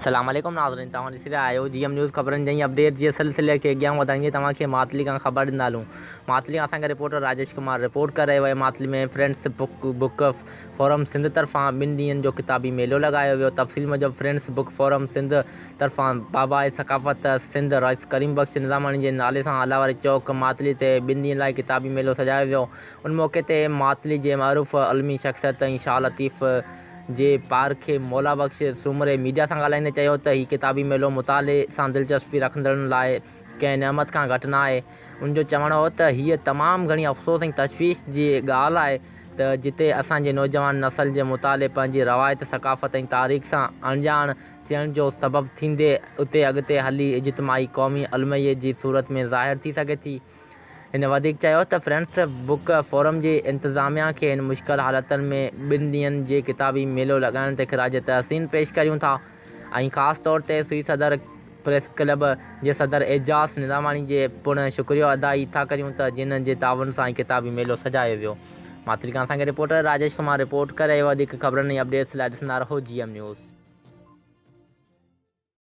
सलामकुम नाज़रीन, तव्हां ॾिसी रहिया आहियो GM न्यूज़ ख़बरनि जी अपडेट जे सिलसिले खे अॻियां वधाईंदे तव्हांखे मातली खां ख़बर ॾींदालूं। मातली खां असांखे रिपोर्टर राजेश कुमार रिपोर्ट करे रहियो आहे। मातली में फ्रेंड्स बुक फोरम सिंध तरफ़ां 2 ॾींहंनि जो किताबी मेलो लॻायो वियो। तफ़सील मूजिबि फ्रेंड्स बुक फोरम सिंध तरफ़ां बाबा सक़ाफ़त सिंध रईस करीम बख़्श निज़ामानी जे नाले सां अलावरी चौक मातली ते 2 ॾींहंनि लाइ किताबी मेलो सजायो वियो। उन मौक़े ते मातली जे मरूफ़ अलमी शख़्सियत ऐं शाह लतीफ़ जे पारखे मौला बख़्श सूमरे मीडिया सां ॻाल्हाईंदे चयो त हीउ किताबी मेलो मुताले सां दिलचस्पी रखंदड़नि लाइ कंहिं नेमत खां घटि न आहे। उनजो चवणु हो त हीअ तमामु घणी अफ़सोस ऐं तशवीश जी ॻाल्हि आहे त जिते असांजे नौजवान नसल जे मुताले पंहिंजी रवायत सक़ाफ़त ऐं तारीख़ सां अणॼाण थियण जो सबबु थींदे उते अॻिते हली इज्तिमाही क़ौमी अलमईअ जी सूरत में ज़ाहिर थी सघे थी। हिन वधीक चयो त फ्रेंड्स बुक फोरम जी इंतिज़ामिया खे हिन मुश्किल हालतुनि में 2 ॾींहंनि जे किताबी मेलो लॻाइण ते ख़िराज तहसीन पेश करियूं था ऐं ख़ासि तौर ते सुई सदर प्रेस क्लब जे सदर एजाज़ निज़ामानी जे पिणु शुक्रिया अदाई था करियूं त जिन्हनि जे तावन सां किताबी मेलो सजायो वियो। मातली खां असांखे रिपोर्टर राजेश कुमार रिपोर्ट करे वधीक ख़बरनि ऐं अपडेट्स लाइ ॾिसंदा रहो GM न्यूज़।